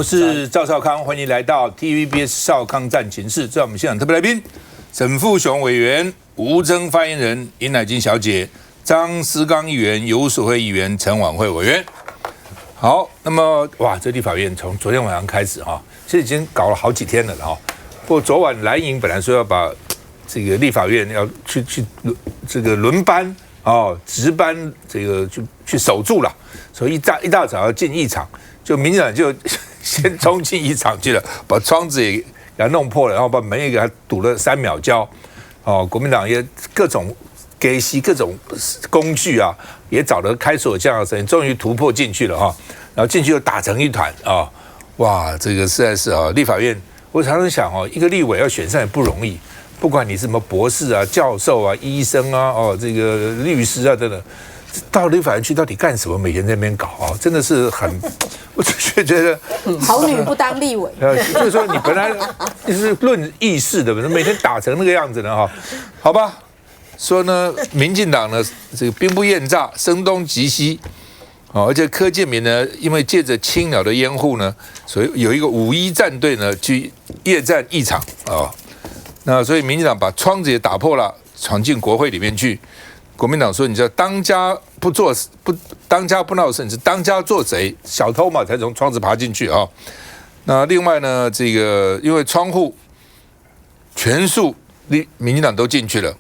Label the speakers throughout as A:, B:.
A: 我是赵少康，欢迎来到 TVBS 少康战情室。在我们现场特别来宾，沈富雄委员、吴峥发言人、尹乃菁小姐、张思刚议员、游淑慧议员、陈婉慧委员。好，那么哇，这立法院从昨天晚上开始哈，其实已经搞了好几天了哈。不过昨晚蓝营本来说要把这个立法院要去这个轮班哦，值班这个去守住了，所以一大早要进议场，就民进党就先冲进议场去了，把窗子也给它弄破了，然后把门也给它堵了3秒胶。哦，国民党也各种给息各种工具啊，也找了开锁这样的声音，终于突破进去了哈。然后进去又打成一团啊，哇，这个实在是啊，立法院我常常想哦，一个立委要选上也不容易。不管你是什么博士啊、教授啊、医生啊、这个律师啊等等，到立法院去到底干什么？每天在那边搞啊，真的是很，我就觉得
B: 好女不当立委。
A: 就是说你本来就是论议事的，每天打成那个样子呢哈，好吧？说呢，民进党呢这个兵不厌诈，声东击西，而且柯建铭呢，因为借着青鸟的掩护呢，所以有一个5·1战队呢去夜战议场啊。那所以民进党把窗子也打破了，闯进国会里面去。国民党说：“你知道当家不闹事，你是当家做贼，小偷嘛才从窗子爬进去啊。”那另外呢，这个因为窗户全数民进党都进去了。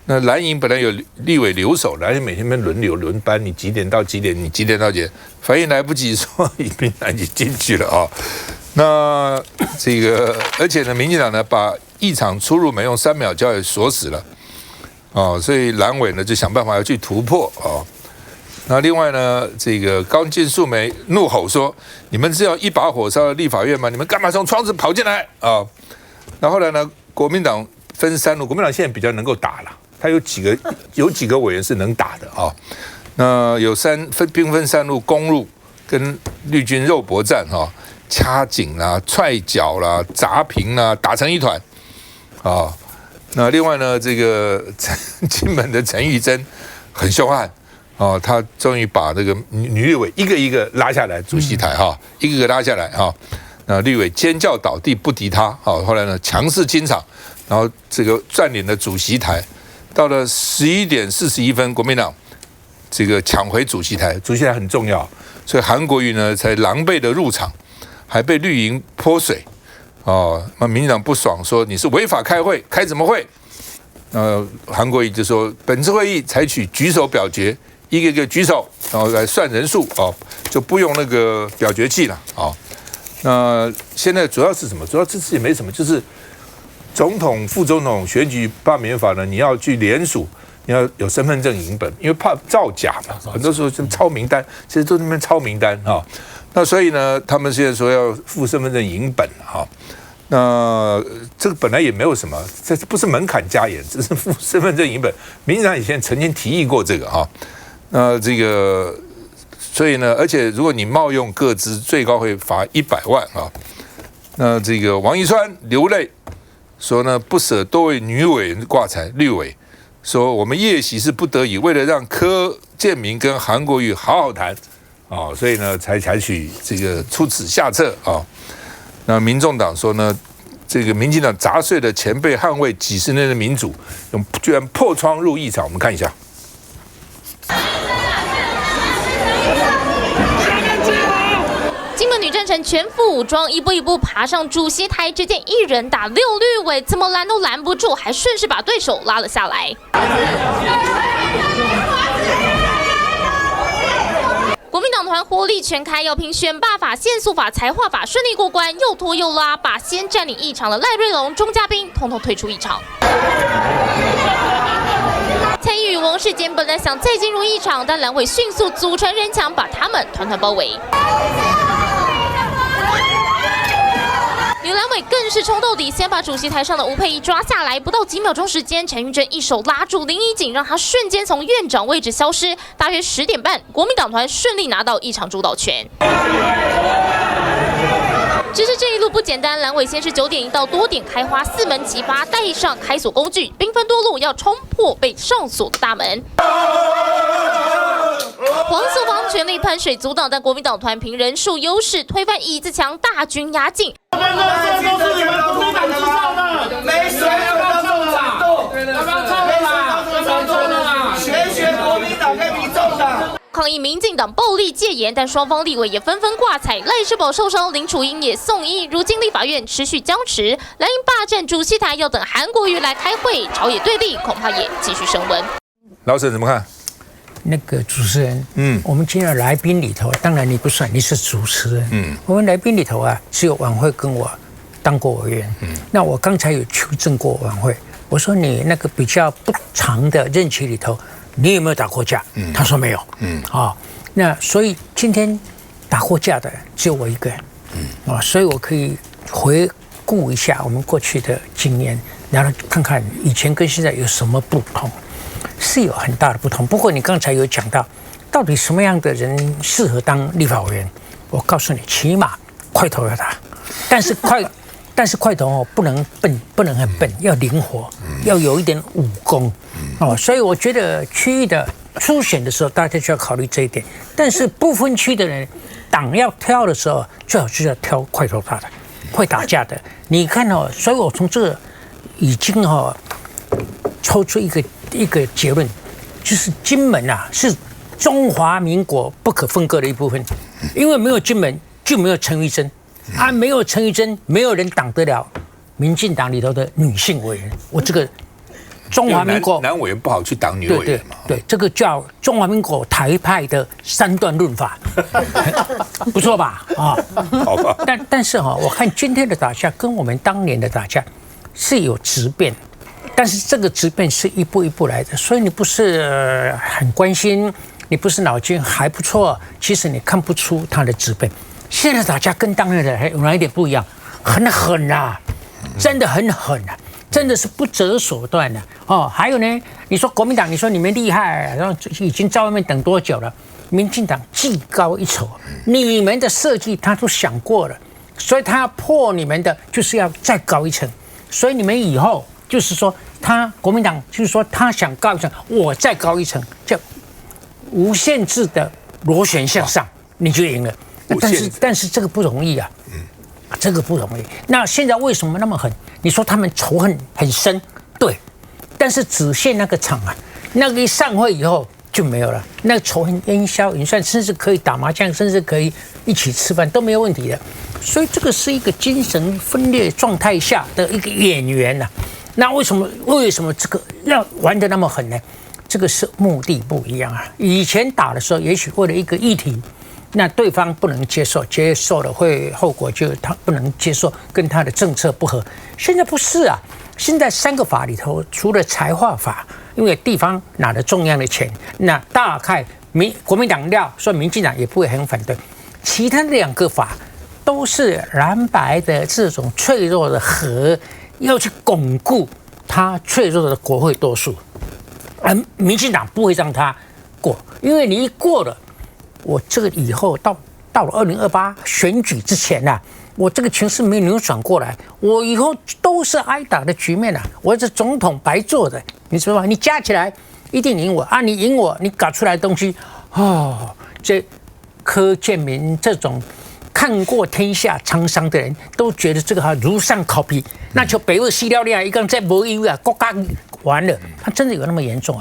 A: 那蓝营本来有立委留守，蓝营每天轮流轮班，你几点到几点，你几点到几点，反应来不及，说民进党已经进去了啊。那这个，而且呢，民进党呢把议场出入门用3秒胶也锁死了，所以蓝委呢就想办法要去突破啊。那另外呢，这个高金素梅怒吼说：“你们是要一把火烧了立法院吗？你们干嘛从窗子跑进来啊？”那后来呢，国民党分3路，国民党现在比较能够打了，他有几个委员是能打的啊。那有兵分3路，攻入跟绿军肉搏战哈。掐颈啦、踹脚啦、砸屏啦，打成一团啊！那另外呢，这个金门的陈玉珍很凶悍啊，他终于把这个女立委一个一个拉下来主席台哈，一个个拉下来哈。那立委尖叫倒地不敌他，好，后来呢强势清场，然后这个占领了主席台。到了11点41分，国民党这个抢回主席台，主席台很重要，所以韩国瑜呢才狼狈的入场。还被绿营泼水，那民进党不爽，说你是违法开会，开什么会？韩国瑜就说本次会议采取举手表决，一个一个举手，然后来算人数，就不用那个表决器了，那现在主要是什么？主要这次也没什么，就是总统、副总统选举罢免法呢，你要去联署，你要有身份证影本，因为怕造假嘛，很多时候就抄名单，其实都那边抄名单哈。那所以呢，他们现在说要附身份证影本哈，那这个本来也没有什么，这不是门槛加严，只是附身份证影本。民进党以前曾经提议过这个哈，那这个所以呢，而且如果你冒用个资，最高会罚100万啊。那这个王一川流泪说呢，不舍多位女委员挂彩，绿委说我们夜袭是不得已，为了让柯建铭跟韩国瑜好好谈。所以呢，才采取这个出此下策啊。那民众党说呢，这个民进党砸碎了前辈捍卫几十年的民主，居然破窗入议场。我们看一下。
C: 金门女战神全副武装，一步一步爬上主席台，只见一人打6绿委，怎么拦都拦不住，还顺势把对手拉了下来。国民党团火力全开，要凭选罢法、限速法、财划法顺利过关，又拖又拉，把先占领议场的赖瑞隆、钟嘉宾统统退出议场。蔡英与王世坚本来想再进入议场，但蓝委迅速组成人墙，把他们团团包围。女蓝委更是冲到底，先把主席台上的吴佩仪抓下来，不到几秒钟时间，陈玉珍一手拉住林怡景，让她瞬间从院长位置消失。大约10点半，国民党团顺利拿到议场主导权。只是这一路不简单，蓝委先是9点一到多点开花，4门齐发，带上开锁工具，兵分多路要冲破被上锁的大门。黄素芳全力喷水阻挡，但国民党团凭人数优势推翻椅子墙，大军压境。
D: 都是你们国民党制造的，没水要不要中啦？要不要中了啦？要不要中了啦？学国民党跟民众党。
C: 抗议民进党暴力戒严，但双方立委也纷纷挂彩。赖世宝受伤，林楚英也送医。如今立法院持续僵持，蓝营霸占主席台，要等韩国瑜来开会，朝野对立恐怕也继续升温。
A: 老沈怎么看？
E: 那个主持人，我们今天的来宾里头，当然你不算，你是主持人，我们来宾里头啊，只有晚会跟我当过委员，那我刚才有求证过晚会，我说你那个比较不长的任期里头，你有没有打过架？他说没有，那所以今天打过架的只有我一个人，所以我可以回顾一下我们过去的经验，然后看看以前跟现在有什么不同。是有很大的不同，不过你刚才有讲到底什么样的人适合当立法委员？我告诉你，起码块头要大，但是块头不能笨，不能很笨，要灵活，要有一点武功所以我觉得区域的初选的时候，大家就要考虑这一点。但是不分区的人，党要挑的时候，最好是要挑块头大的，会打架的。你看所以我从这已经抽出一个结论，就是金门是中华民国不可分割的一部分，因为没有金门就没有陈玉珍，没有陈玉珍，没有人挡得了民进党里头的女性委员。我这个中华民国
A: 男委员不好去挡女委员嘛？
E: 对，这个叫中华民国台派的三段论法，不错吧？
A: 好吧。
E: 但是我看今天的打架跟我们当年的打架是有质变。但是这个质变是一步一步来的，所以你不是很关心，你不是脑筋还不错，其实你看不出它的质变。现在打架跟当年的还有哪一点不一样？很狠啊，真的很狠啊，真的是不择手段的还有呢，你说国民党，你说你们厉害，然后已经在外面等多久了？民进党技高一筹，你们的设计他都想过了，所以他要破你们的，就是要再高一层，所以你们以后。就是说，国民党就是说，他想高一层，我再高一层，叫无限制的螺旋向上，你就赢了。但是这个不容易啊，这个不容易。那现在为什么那么狠？你说他们仇恨很深，对，但是只限那个场那个一散会以后就没有了，那个仇恨烟消云散，甚至可以打麻将，甚至可以一起吃饭都没有问题的。所以这个是一个精神分裂状态下的一个演员那为什么这个要玩得那么狠呢？这个是目的不一样以前打的时候，也许为了一个议题，那对方不能接受了后果就他不能接受，跟他的政策不合。现在不是现在3个法里头，除了财化法，因为地方拿了中央的钱，那大概国民党说民进党也不会很反对。其他2个法都是蓝白的这种脆弱的核。要去巩固他脆弱的国会多数，而民进党不会让他过，因为你一过了，我这个以后到了2028选举之前我这个情势没扭转过来，我以后都是挨打的局面我这总统白做的，你知道吗？你加起来一定赢我你赢我，你搞出来的东西这柯建铭这种。看过天下沧桑的人都觉得这个如上考妣，那就北魏西辽一个在没有国家完了，他真的有那么严重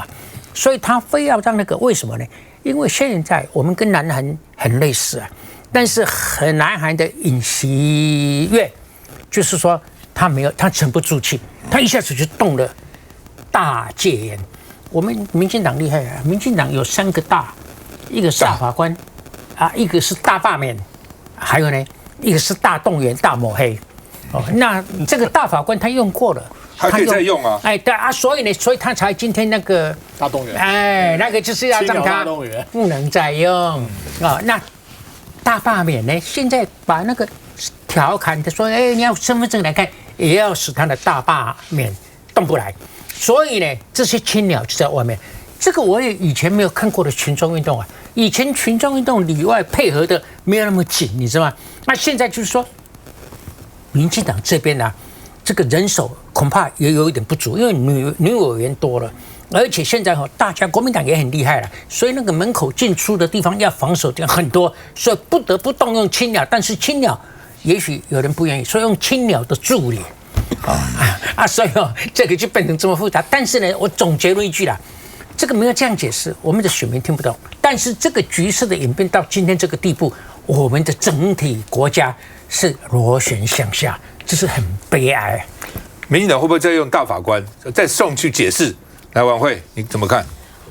E: 所以他非要让那个为什么呢？因为现在我们跟南韩很类似但是南韩的尹锡悦就是说他沉不住气，他一下子就动了大戒严。我们民进党厉害民进党有3个大，一个是大法官一个是大罢免。还有呢，一个是大动员、大抹黑，那这个大法官他用过了，
A: 还可以再用
E: 对所以他才今天那个
D: 大动员，
E: 那个就是要让他不能再用那大罢免呢，现在把那个调侃的说，你要身份证来看，也要使他的大罢免动不来，所以呢，这些青鸟就在外面。这个我也以前没有看过的群众运动以前群众运动里外配合的没有那么紧，你知道吗？那现在就是说，民进党这边这个人手恐怕也有一点不足，因为女委员多了，而且现在大家国民党也很厉害了，所以那个门口进出的地方要防守点很多，所以不得不动用青鸟。但是青鸟也许有人不愿意，所以用青鸟的助理。所以这个就变成这么复杂。但是呢，我总结了一句啦，这个没有这样解释，我们的选民听不懂。但是这个局势的演变到今天这个地步，我们的整体国家是螺旋向下，这是很悲哀。
A: 民进党会不会再用大法官再送去解释？来，晚会你怎么看？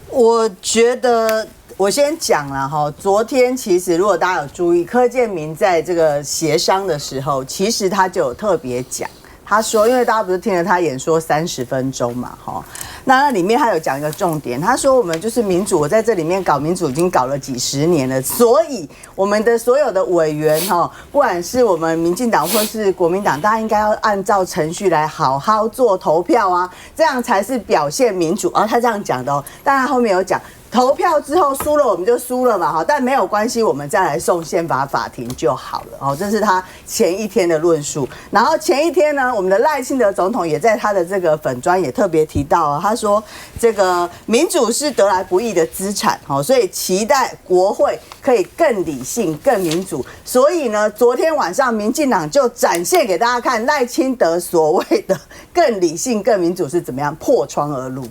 F: 我觉得我先讲了哈，昨天其实如果大家有注意，柯建铭在这个协商的时候，其实他就有特别讲。他说，因为大家不是听了他演说30分钟嘛，哈，那里面他有讲一个重点，他说我们就是民主，我在这里面搞民主已经搞了几十年了，所以我们的所有的委员哈，不管是我们民进党或是国民党，大家应该要按照程序来好好做投票啊，这样才是表现民主。他这样讲的哦，但他后面有讲。投票之后输了我们就输了嘛，但没有关系，我们再来送宪法法庭就好了。这是他前一天的论述。然后前一天呢，我们的赖清德总统也在他的这个粉专也特别提到，他说这个民主是得来不易的资产，所以期待国会可以更理性、更民主。所以呢，昨天晚上民进党就展现给大家看赖清德所谓的更理性、更民主是怎么样破窗而入。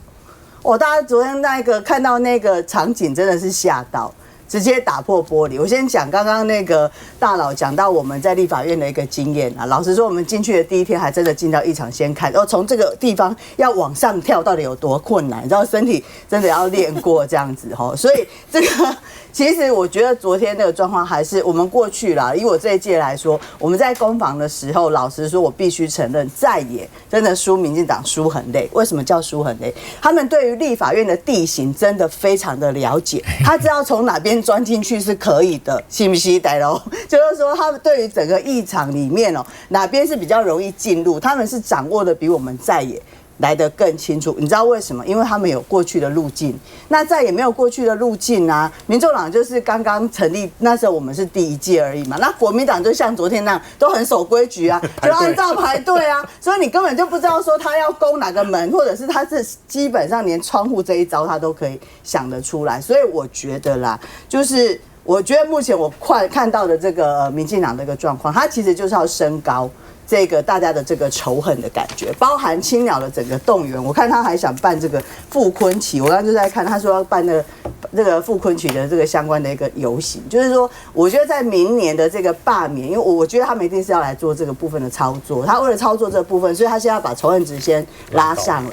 F: 大家昨天看到那个场景真的是吓到，直接打破玻璃。我先讲刚刚那个大佬讲到我们在立法院的一个经验啊，老实说，我们进去的第一天还真的进到议场先看，然后从这个地方要往上跳到底有多困难，你知道身体真的要练过这样子哈，所以这个。其实我觉得昨天那个状况还是我们过去啦。以我这一届来说，我们在攻防的时候，老实说，我必须承认，在野真的输民进党输很累。为什么叫输很累？他们对于立法院的地形真的非常的了解，他知道从哪边钻进去是可以的，信不信？带喽，就是说他们对于整个议场里面哪边是比较容易进入，他们是掌握的比我们在野。来得更清楚，你知道为什么？因为他们有过去的路径，那再也没有过去的路径啊。民众党就是刚刚成立，那时候我们是第1届而已嘛。那国民党就像昨天那样，都很守规矩啊，就按照排队啊，所以你根本就不知道说他要攻哪个门，或者是他是基本上连窗户这一招他都可以想得出来。所以我觉得啦，就是我觉得目前我看到的这个民进党的一个状况，他其实就是要升高。这个大家的这个仇恨的感觉，包含青鸟的整个动员，我看他还想办这个傅昆萁，我刚刚就在看，他说要办这个傅昆萁的这个相关的一个游行，就是说，我觉得在明年的这个罢免，因为我觉得他们一定是要来做这个部分的操作，他为了操作这个部分，所以他现在要把仇恨值先拉上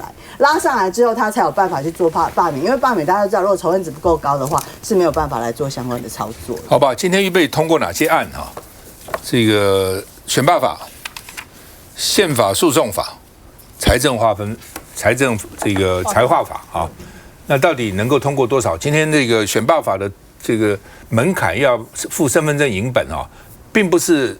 F: 来之后，他才有办法去做罢免，因为罢免大家都知道，如果仇恨值不够高的话，是没有办法来做相关的操作。
A: 好吧，今天预备通过哪些案哈？这个选罢法。宪法诉讼法、财政这个财划法啊，那到底能够通过多少？今天这个选罢法的这个门槛要附身份证影本啊，并不是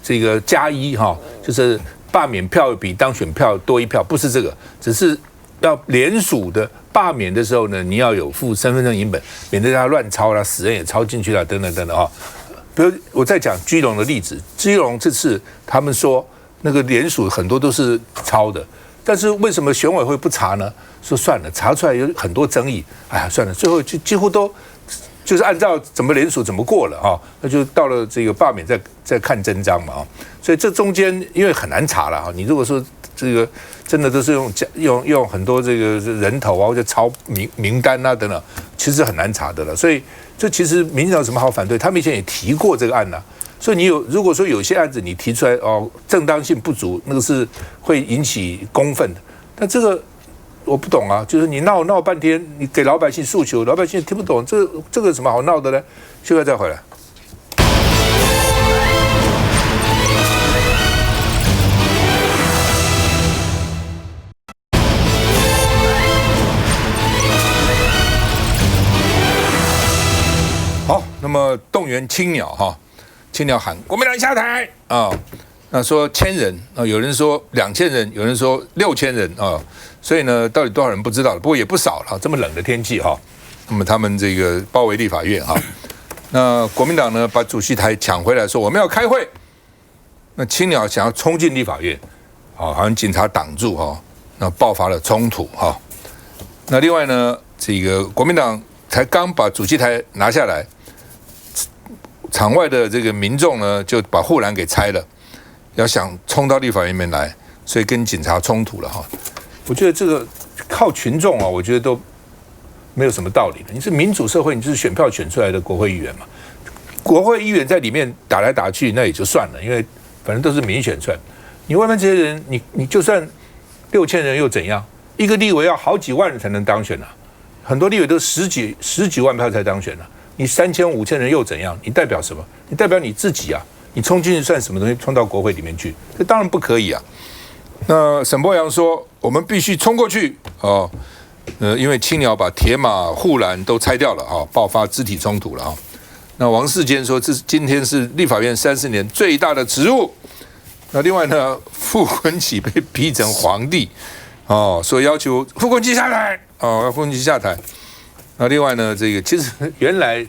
A: 这个+1哈，就是罢免票比当选票多1票，不是这个，只是要联署的罢免的时候呢，你要有附身份证影本，免得他乱抄啦，死人也抄进去了，等等等等啊。比如我再讲基隆的例子，基隆这次他们说。那个联署很多都是抄的，但是为什么选委会不查呢？说算了，查出来有很多争议，哎呀，算了，最后就几乎都就是按照怎么联署怎么过了啊，那就到了这个罢免再看真章嘛啊，所以这中间因为很难查了啊，你如果说这个真的都是用很多这个人头啊或者抄名单啊等等，其实很难查的了，所以这其实民进党有什么好反对？他们以前也提过这个案啊。所以如果说有些案子你提出来正当性不足，那个是会引起公愤的。但这个我不懂啊，就是你闹半天，你给老百姓诉求，老百姓听不懂，这个有什么好闹的呢？休息再回来。好，那么动员青鸟哈。青鸟喊国民党下台啊，那说1000人啊，有人说2000人，有人说6000人啊，所以呢，到底多少人不知道，不过也不少了。这么冷的天气哈，那么他们这个包围立法院哈，那国民党呢把主席台抢回来，说我们要开会。那青鸟想要冲进立法院，好像警察挡住哈，那爆发了冲突哈。那另外呢，这个国民党才刚把主席台拿下来，场外的这个民众呢就把护栏给拆了，要想冲到立法院里面来，所以跟警察冲突了哈。我觉得这个靠群众啊，我觉得都没有什么道理的。你是民主社会，你就是选票选出来的国会议员嘛。国会议员在里面打来打去，那也就算了，因为反正都是民选出来。你外面这些人，你就算6000人又怎样？一个立委要好几万人才能当选啊，很多立委都十几万票才当选啊。你3000、5000人又怎样？你代表什么？你代表你自己啊！你冲进去算什么东西？冲到国会里面去，这当然不可以啊。那沈伯洋说，我们必须冲过去哦。因为青鸟把铁马护栏都拆掉了啊，爆发肢体冲突了啊。那王世坚说，今天是立法院30年最大的耻辱。那另外呢，傅昆萁被逼成皇帝哦，所以要求傅昆萁下台哦，要傅昆萁下台。那另外呢，这个其实原来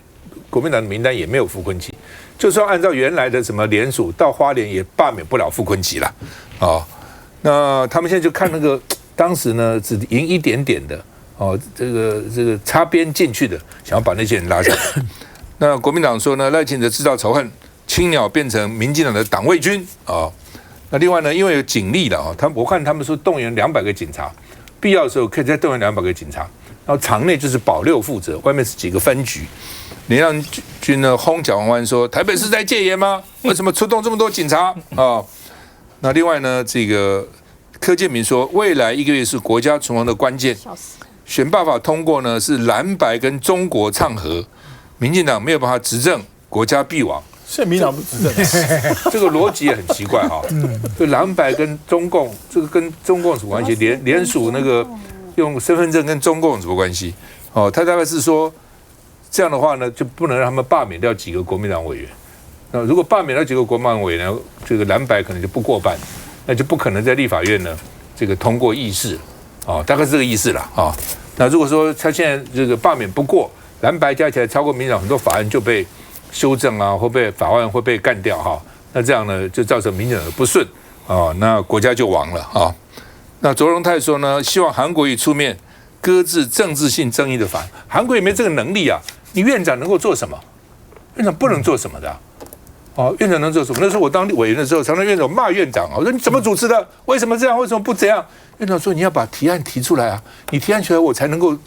A: 国民党的名单也没有傅昆萁，就算按照原来的什么联署到花莲也罢免不了傅昆萁了哦。那他们现在就看那个当时呢只赢一点点的哦，这个擦边进去的，想要把那些人拉下来。那国民党说呢，赖清德制造仇恨，青鸟变成民进党的党卫军啊、哦。那另外呢，因为有警力了啊，我看他们说动员200个警察，必要的时候可以再动员200个警察。然后场内就是保六负责，外面是几个分局。林亮君呢轰蒋万安说：“台北市在戒严吗？为什么出动这么多警察啊、哦？”那另外呢，这个柯建铭说，未来1个月是国家存亡的关键。选罢法通过呢，是蓝白跟中国唱和，民进党没有办法执政，国家必亡。
G: 现在民党不执政，
A: 这个逻辑也很奇怪哈。就蓝白跟中共，这个跟中共有什么关系？联署那个用身份证跟中共有什么关系？哦，他大概是说这样的话呢，就不能让他们罢免掉几个国民党委员。那如果罢免掉几个国民党委员，这个蓝白可能就不过半，那就不可能在立法院呢这个通过议事。哦，大概是这个意思了啊、哦。那如果说他现在这个罢免不过，蓝白加起来超过民进党很多法案就被修正啊，会被法案会被干掉哈、哦。那这样呢，就造成民进党的不顺啊、哦，那国家就亡了啊、哦。那卓荣泰说呢，希望韩国瑜出面搁置政治性争议的法案。韩国瑜没这个能力啊，你院长能够做什么？院长不能做什么的、啊。哦，院长能做什么？那时候我当委员的时候，常常院长骂院长啊，我说你怎么主持的？为什么这样？为什么不这样？院长说你要把提案提出来啊，你提案出来我才能够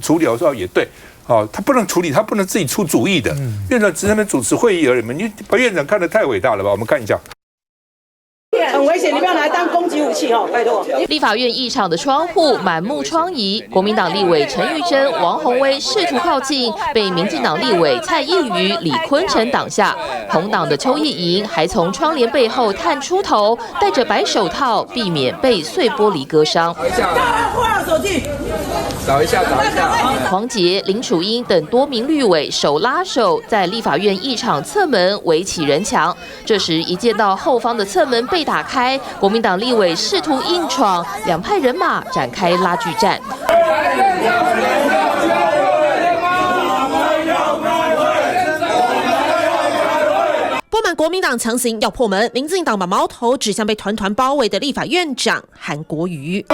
A: 处理。我说也对，哦，他不能处理，他不能自己出主意的。院长只是那边主持会议而已嘛，你把院长看得太伟大了吧？我们看一下。
H: 很危险，你不要拿来当攻击武器哦，拜托。
C: 立法院议场的窗户满目疮痍，国民党立委陈玉珍、王宏威试图靠近，被民进党立委蔡易余、李坤城挡下。同党的邱意莹还从窗帘背后探出头，戴着白手套，避免被碎玻璃割伤。
D: 找一下。
C: 黄捷、林楚英等多名绿委手拉手，在立法院议场侧门围起人墙。这时，一见到后方的侧门被打开，国民党立委试图硬闯，两派人马展开拉锯战。
H: 不满国民党强行要破门，民进党把矛头指向被团团包围的立法院长韩国瑜。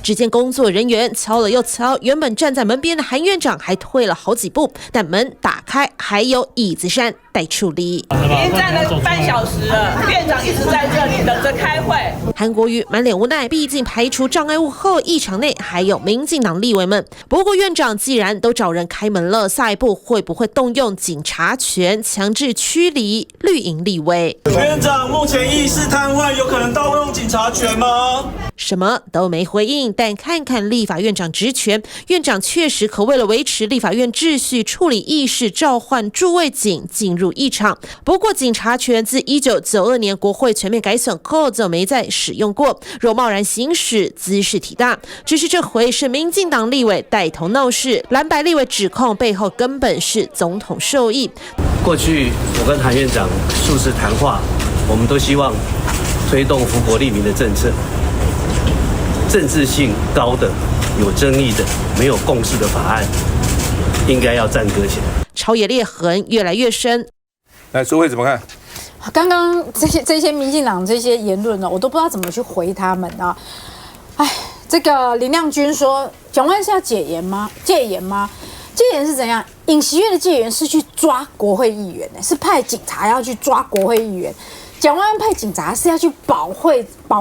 H: 只见工作人员敲了又敲，原本站在门边的韩院长还退了好几步，但门打开，还有椅子山待处理。
I: 已经站了半小时了，院长一直在这里等着开会。
H: 韩国瑜满脸无奈，毕竟排除障碍物后，议场内还有民进党立委们。不过院长既然都找人开门了，下一步会不会动用警察权强制驱离绿营立委？
J: 院长目前议事瘫痪，有可能盗用警察权吗？
H: 什么都没回应，但看看立法院长职权，院长确实可为了维持立法院秩序，处理议事召唤驻卫警进入议场。不过警察权自1992年国会全面改选后就没再使用过，若贸然行使，姿势体大。只是这回是民进党立委带头闹事，蓝白立委指控背后根本是总统授意。
K: 过去我跟韩院长数次谈话，我们都希望推动福国利民的政策。政治性高的、有争议的、没有共识的法案，应该要暂搁起来。
H: 朝野裂痕越来越深。
A: 来，苏慧怎么看？
B: 刚刚这些民进党这些言论呢，我都不知道怎么去回他们啊。哎，这个林亮君说，蒋万安是要戒严吗？戒严是怎样？尹锡悦的戒严是去抓国会议员是派警察要去抓国会议员。蒋万安派警察是要去保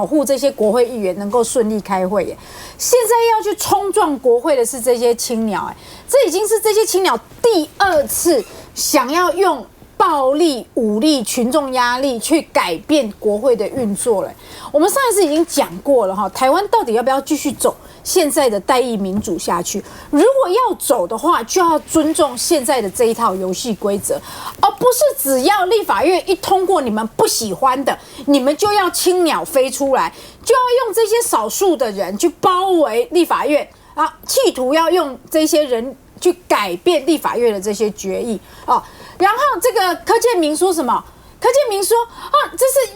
B: 护这些国会议员能够顺利开会耶。现在要去冲撞国会的是这些青鸟，这已经是这些青鸟第2次想要用暴力、武力、群众压力去改变国会的运作了。我们上一次已经讲过了哈，台湾到底要不要继续走现在的代议民主下去？如果要走的话，就要尊重现在的这一套游戏规则，而不是只要立法院一通过你们不喜欢的，你们就要青鸟飞出来，就要用这些少数的人去包围立法院啊，企图要用这些人去改变立法院的这些决议啊。然后这个柯建铭说什么？柯建铭说啊，这是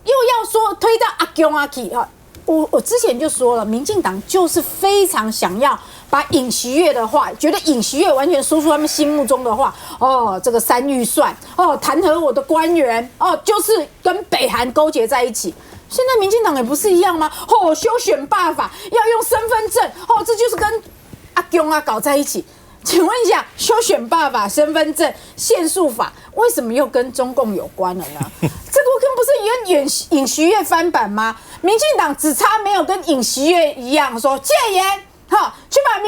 B: 又要说推到阿公阿去啊。我之前就说了，民进党就是非常想要把尹锡悦的话，觉得尹锡悦完全说出他们心目中的话哦，这个3预算哦，弹劾我的官员哦，就是跟北韩勾结在一起。现在民进党也不是一样吗？哦，修选办法要用身份证哦，这就是跟阿公啊搞在一起。请问一下，修选办法、身份证、限速法，为什么又跟中共有关了呢？这个跟不是跟尹锡悦翻版吗？民进党只差没有跟尹锡悦一样说戒严，哈，去把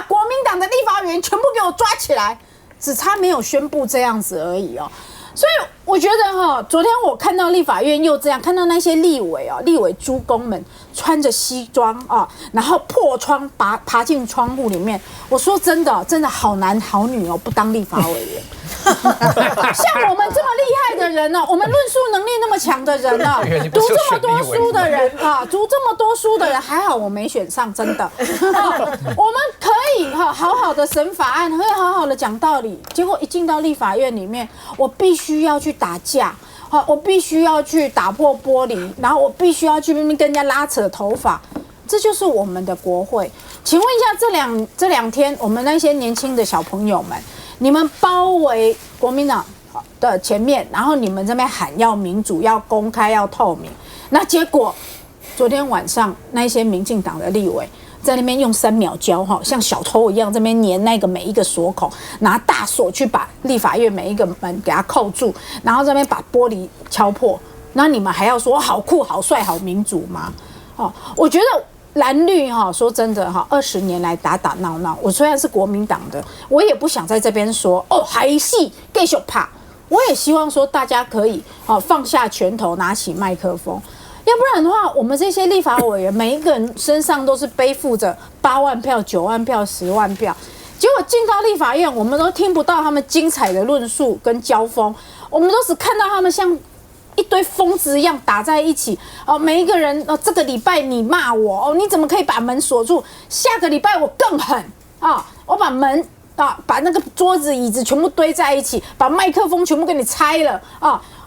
B: 国民党的立法委员全部给我抓起来，只差没有宣布这样子而已哦。所以我觉得哈，昨天我看到立法院又这样，看到那些立委诸公们穿着西装啊，然后破窗爬进窗户里面。我说真的好男好女哦，不当立法委员。像我们这么厉害的人呢，我们论述能力那么强的人呢，读这么多书的人啊，读这么多书的人，还好我没选上，真的。我们可以好好的审法案，可以好好的讲道理，结果一进到立法院里面，我必须要去打架，我必须要去打破玻璃，然后我必须要去跟人家拉扯头发。这就是我们的国会。请问一下，这两天我们那些年轻的小朋友们，你们包围国民党的前面，然后你们这边喊要民主、要公开、要透明，那结果昨天晚上那些民进党的立委在那边用3秒胶像小偷一样这边粘那个每一个锁孔，拿大锁去把立法院每一个门给它扣住，然后这边把玻璃敲破，那你们还要说好酷、好帅、好民主吗？我觉得蓝绿说真的20年来打打闹闹，我虽然是国民党的，我也不想在这边说还是继续怕。我也希望说大家可以放下拳头，拿起麦克风，要不然的话，我们这些立法委员每一个人身上都是背负着8万票、9万票、10万票，结果进到立法院，我们都听不到他们精彩的论述跟交锋，我们都只看到他们像一堆疯子一样打在一起每一个人这个礼拜你骂我你怎么可以把门锁住？下个礼拜我更狠我把门把那个桌子椅子全部堆在一起，把麦克风全部给你拆了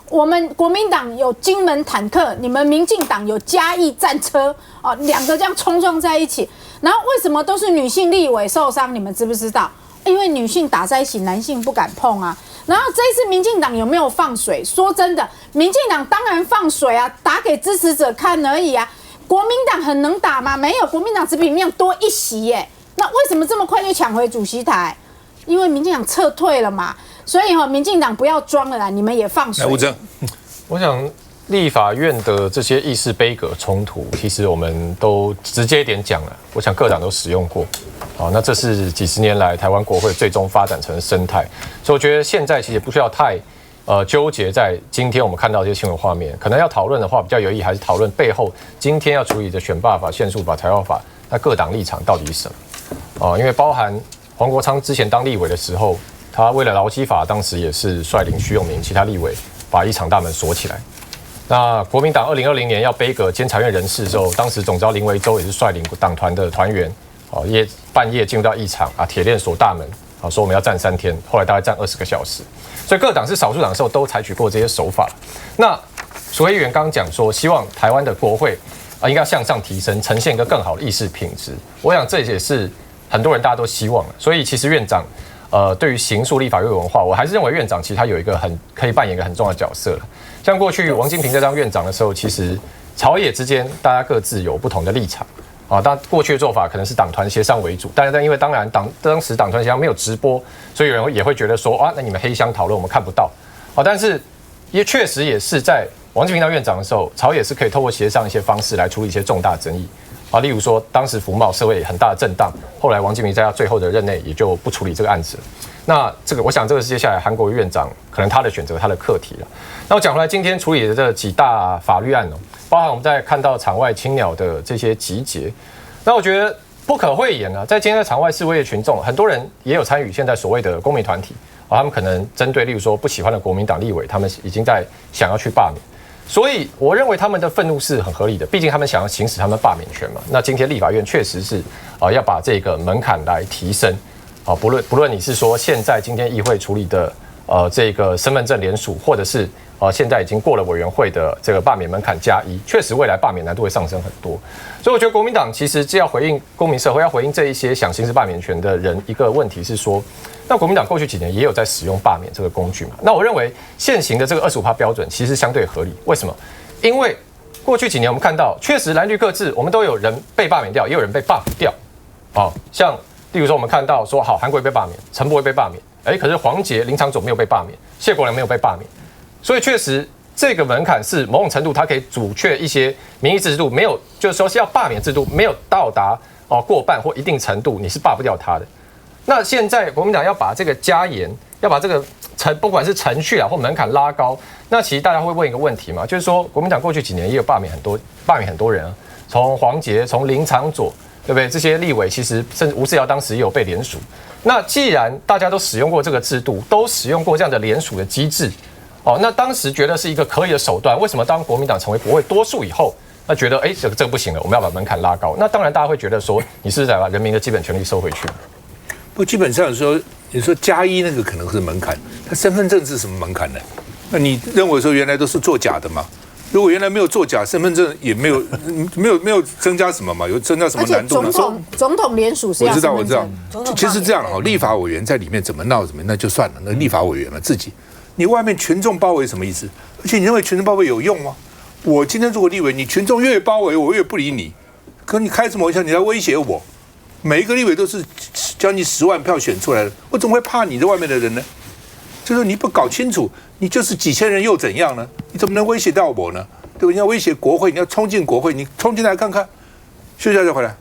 B: 我们国民党有金门坦克，你们民进党有嘉义战车2个这样冲撞在一起，然后为什么都是女性立委受伤？你们知不知道？因为女性打在一起，男性不敢碰啊。然后这一次民进党有没有放水？说真的，民进党当然放水啊，打给支持者看而已啊。国民党很能打吗？没有，国民党只比民进党多1席耶。那为什么这么快就抢回主席台？因为民进党撤退了嘛。所以民进党不要装了啦，你们也放水。
A: 吴峥，
G: 我想立法院的这些议事杯葛冲突，其实我们都直接一点讲了，我想各党都使用过。那这是几十年来台湾国会最终发展成的生态，所以我觉得现在其实也不需要太纠结在今天我们看到这些新闻画面，可能要讨论的话比较有意义，还是讨论背后今天要处理的选罢法、限速法、财划法，那各党立场到底是什么？因为包含黄国昌之前当立委的时候，他为了劳基法，当时也是率领徐永明其他立委把议场大门锁起来。那国民党2020年要杯葛监察院人事的时候，当时总召林维洲也是率领党团的团员，半夜进入到议场铁链锁大门，说我们要站3天，后来大概站20个小时。所以各党是少数党的时候都采取过这些手法。那苏慧议员刚刚讲说，希望台湾的国会应该向上提升，呈现一个更好的议事品质。我想这也是很多人大家都希望的。所以其实院长对于刑诉立法院文化，我还是认为院长其实他有一个可以扮演一个很重要的角色了。像过去王金平在当院长的时候，其实朝野之间大家各自有不同的立场。但过去的做法可能是党团协商为主，但因为当然当时党团协商没有直播，所以有人也会觉得说那你们黑箱讨论我们看不到。但是也确实也是在王金平当院长的时候，朝野是可以透过协商一些方式来处理一些重大争议。例如说当时服贸社会很大的震荡，后来王金平在他最后的任内也就不处理这个案子了。那我想这个是接下来韩国瑜院长可能他的选择，他的课题了。那我讲回来，今天处理的这几大法律案包含我们在看到场外青鸟的这些集结，那我觉得不可讳言在今天的场外示威的群众，很多人也有参与现在所谓的公民团体他们可能针对例如说不喜欢的国民党立委，他们已经在想要去罢免，所以我认为他们的愤怒是很合理的，毕竟他们想要行使他们罢免权嘛。那今天立法院确实是要把这个门槛来提升不论你是说现在今天议会处理的这个身份证联署，或者是现在已经过了委员会的这个罢免门槛+1，确实未来罢免难度会上升很多。所以我觉得国民党其实就要回应公民社会，要回应这一些想行使罢免权的人一个问题是说，那国民党过去几年也有在使用罢免这个工具嘛？那我认为现行的这个25%标准其实相对合理。为什么？因为过去几年我们看到，确实蓝绿各自，我们都有人被罢免掉，也有人被罢不掉。像例如说我们看到说，好，韩国瑜被罢免，陈柏惟被罢免，可是黄捷、林昶佐没有被罢免，谢国樑没有被罢免。所以确实，这个门槛是某种程度，它可以阻却一些民意制度没有，就是说是要罢免制度没有到达过半或一定程度，你是罢不掉它的。那现在国民党要把这个加严，要把这个不管是程序或门槛拉高，那其实大家会问一个问题嘛，就是说国民党过去几年也有罢免很多人从黄捷、从林昶佐，对不对？这些立委其实甚至吴思瑶当时也有被联署。那既然大家都使用过这个制度，都使用过这样的联署的机制。那当时觉得是一个可以的手段，为什么当国民党成为国会多数以后，那觉得这个不行了，我们要把门槛拉高？那当然大家会觉得说，你是在把人民的基本权利收回去。
A: 不，基本上说，你说+1那个可能是门槛，他身份证是什么门槛呢？那你认为说原来都是作假的吗？如果原来没有作假，身份证也没有增加什么嘛？有增加什么难度呢？
B: 总统联署是要身份证。
A: 我知道。其实这样立法委员在里面怎么闹怎么那就算了，那立法委员嘛自己。你外面群众包围什么意思？而且你认为群众包围有用吗？我今天如果立委，你群众越包围我越不理你，可你开什么玩笑？你来威胁我？每一个立委都是将近10万票选出来的，我怎么会怕你这外面的人呢？就是你不搞清楚，你就是几千人又怎样呢？你怎么能威胁到我呢？对不对？你要威胁国会，你要冲进国会，你冲进来看看。休息一下再回来。